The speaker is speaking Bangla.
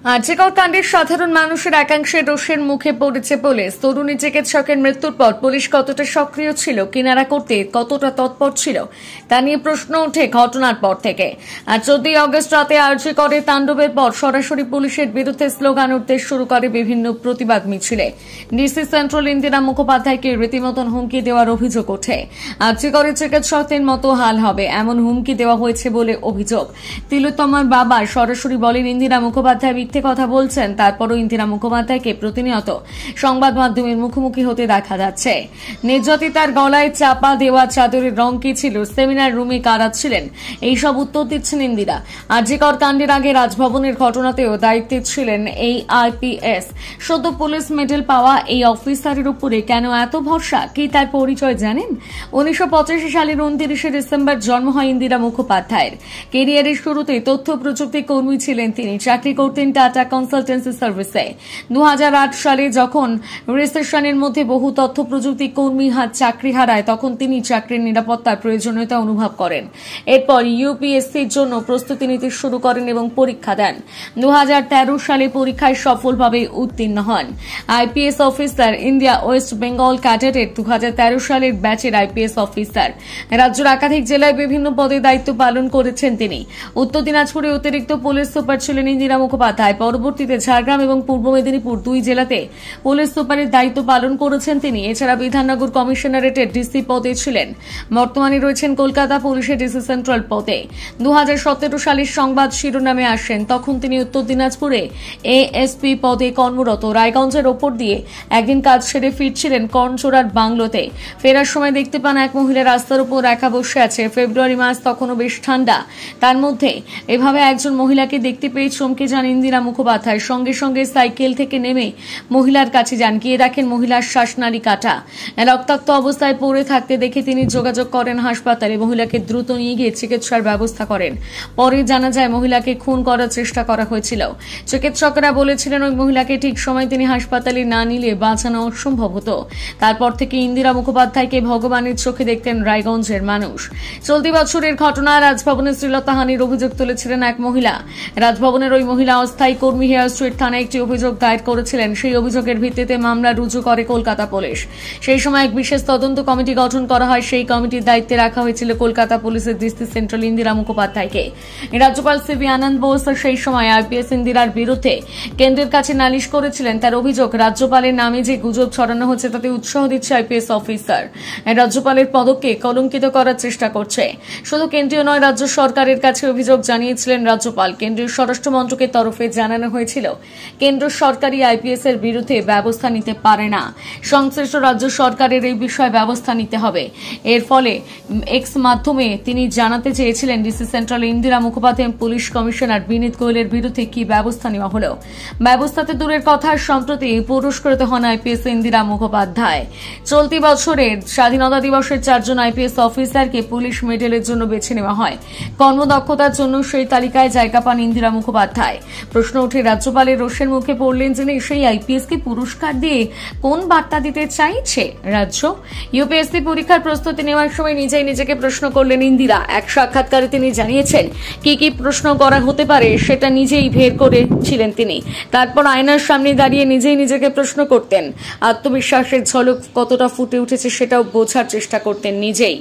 আর্যিকর কাণ্ডের সাধারণ মানুষের একাংশের রোষের মুখে পড়েছে পুলিশ। তরুণী চিকিৎসকের মৃত্যুর পর পুলিশ কতটা সক্রিয় ছিল, কিনারা করতে কতটা তৎপর ছিল, তা নিয়ে প্রশ্ন ওঠে ঘটনার পর থেকে। আর 14 আগস্ট রাতে আর্যিকরে তাণ্ডবের পর সরাসরি পুলিশের বিরুদ্ধে স্লোগান উঠতে শুরু করে বিভিন্ন প্রতিবাদ মিছিলে। ডিসি সেন্ট্রাল ইন্দিরা মুখোপাধ্যায়কে রীতিমতন হুমকি দেওয়ার অভিযোগ ওঠে। আর্যিকরে চিকিৎসকদের মতো হাল হবে এমন হুমকি দেওয়া হয়েছে বলে অভিযোগ। তিলোত্তমার বাবা সরাসরি বলেন ইন্দিরা মুখোপাধ্যায় মিথ্যে কথা বলছেন। তারপরও ইন্দিরা মুখোপাধ্যায়কে প্রতিনিয়ত সংবাদ মাধ্যমের মুখোমুখি হতে দেখা যাচ্ছে। নির্যাতিতার গলায় চাপা দেওয়া চাদরের রং কি ছিল, সেমিনার রুমে কারা ছিলেন, এইসব উত্তর দিচ্ছেন ইন্দিরা। আর্যিকর কাণ্ডের আগে রাজভবনের ঘটনাতেও দায়িত্বে ছিলেন এই আইপিএস। সদ্য পুলিশ মেডেল পাওয়া এই অফিসারের উপরে কেন এত ভরসা, কি তার পরিচয় জানেন? 1985 সালের 29 ডিসেম্বর জন্ম হয় ইন্দিরা মুখোপাধ্যায়ের। কেরিয়ারের শুরুতে তথ্য প্রযুক্তি কর্মী ছিলেন তিনি। চাকরি করতেন টাটা কনসালটেন্সি সার্ভিসে। 2008 সালে যখন রিসেশনের মধ্যে বহু তথ্য প্রযুক্তি কর্মী চাকরি হারায়, তখন তিনি চাকরির নিরাপত্তার প্রয়োজনীয়তা অনুভব করেন। এরপর ইউপিএসসির জন্য প্রস্তুতি নিতে শুরু করেন এবং পরীক্ষা দেন। 2013 সালে পরীক্ষায় সফলভাবে উত্তীর্ণ হন। IPS officer, India West Bengal ক্যাডেটের 2013 সালের ব্যাচের আইপিএস অফিসার। রাজ্যের একাধিক জেলায় বিভিন্ন পদে দায়িত্ব পালন করেছেন তিনি। উত্তর দিনাজপুরে অতিরিক্ত পুলিশ সুপার ছিলেন ইন্দিরা মুখোপাধ্যায়। পরবর্তীতে ঝাড়গ্রাম এবং পূর্ব মেদিনীপুর দুই জেলাতে পুলিশ সুপারের দায়িত্ব পালন করেছেন তিনি। এছাড়া বিধাননগর কমিশনারেটের ডিসি পদে ছিলেন। বর্তমানে রয়েছেন কলকাতা পুলিশের ডিসি সেন্ট্রাল পদে। 2017 সালের সংবাদ শিরোনামে আসেন, তখন তিনি উত্তর দিনাজপুরে এএসপি পদে কর্মরত। রায়গঞ্জের ওপর দিয়ে একদিন কাজ সেরে ফিরছিলেন কর্ণচোড়ার বাংলোতে। ফেরার সময় দেখতে পান এক মহিলা রাস্তার উপর একা বসে আছে। ফেব্রুয়ারি মাস, তখনও বেশ ঠান্ডা। তার মধ্যে এভাবে একজন মহিলাকে দেখতে পেয়ে চমকে যান ইন্দিরা মুখোপাধ্যায়। সঙ্গে সঙ্গে সাইকেল থেকে নেমে মহিলার কাছে যান। গিয়ে দেখেন মহিলার শ্বাসনালী কাটা, রক্তাক্ত অবস্থায় পড়ে থাকতে দেখে তিনি যোগাযোগ করেন হাসপাতালে। মহিলাকে দ্রুত নিয়ে গিয়ে চিকিৎসার ব্যবস্থা করেন। পরে জানা যায় মহিলাকে খুন করার চেষ্টা করা হয়েছিল। চিকিৎসকরা বলেছিলেন ওই মহিলাকে ঠিক সময় তিনি হাসপাতালে না নিলে বাঁচানো অসম্ভব হতো। তারপর থেকে ইন্দিরা মুখোপাধ্যায়কে ভগবানের চোখে দেখতেন রায়গঞ্জের মানুষ। চলতি বছরের ঘটনা, রাজভবনে শ্লীলতাহানির অভিযোগ তুলেছিলেন এক মহিলা। রাজভবনের ওই মহিলা অস্থায়ী কর্মী হেয়ার স্ট্রিট থানায় একটি অভিযোগ দায়ের করেছিলেন। সেই অভিযোগের ভিত্তিতে মামলা রুজু করে কলকাতা পুলিশ। সেই সময় এক বিশেষ তদন্ত কমিটি গঠন করা হয়। সেই কমিটির দায়িত্বে রাখা হয়েছিল কলকাতা পুলিশের ডিসি সেন্ট্রাল ইন্দিরা মুখোপাধ্যায়কে। রাজ্যপাল সিভি আনন্দ বোস সেই সময় আইপিএস ইন্দিরার বিরুদ্ধে কেন্দ্রের কাছে নালিশ করেছিলেন। তার অভিযোগ, রাজ্যপালের নামে যে গুজব ছড়ানো হচ্ছে তাতে উৎসাহ দিচ্ছে আইপিএস অফিসার। রাজ্যপালের পদকে কলঙ্কিত করার চেষ্টা করছে। শুধু কেন্দ্রীয় নয়, রাজ্য সরকারের কাছে অভিযোগ জানিয়েছিলেন রাজ্যপাল। কেন্দ্রীয় স্বরাষ্ট্র মন্ত্রকের তরফে জানানো হয়েছিল কেন্দ্র সরকারি আইপিএস এর বিরুদ্ধে ব্যবস্থা নিতে পারে না, সংশ্লিষ্ট রাজ্য সরকারের এই বিষয়ে ব্যবস্থা নিতে হবে। এর ফলে এক্স মাধ্যমে তিনি জানাতে চেয়েছিলেন DC central Indira Mukhopadhyay police commissioner Vineet গোয়েলের বিরুদ্ধে কি ব্যবস্থা নেওয়া হলো। ব্যবস্থাতে দূরের কথা, সম্প্রতি পুরস্কৃত হন আইপিএস ইন্দিরা মুখোপাধ্যায়। চলতি বছরের স্বাধীনতা দিবসের 4 জন আইপিএস অফিসারকে পুলিশ মেডেলের জন্য বেছে নেওয়া হয়। কর্মদক্ষতার জন্য সেই তালিকায় জায়গা পান ইন্দিরা মুখোপাধ্যায়। প্রশ্ন ওঠে, রাজ্যপালের রোষের মুখে পড়লেন যিনি, সেই আইপিএস কে পুরস্কার দিয়ে কোন বার্তা দিতে চাইছে রাজ্য? ইউপিএসসি পরীক্ষার প্রস্তুতি নেওয়ার সময় নিজেই নিজেকে প্রশ্ন করলেন ইন্দিরা। এক সাক্ষাৎকারে তিনি জানিয়েছেন কি কি প্রশ্ন করা হতে পারে সেটা নিজেই বের করেছিলেন তিনি। তারপর আয়নার সামনে দাঁড়িয়ে নিজেই নিজেকে প্রশ্ন করতেন। আত্মবিশ্বাসের ঝলক কতটা ফুটে উঠেছে সেটাও বোঝার চেষ্টা করতেন নিজেই।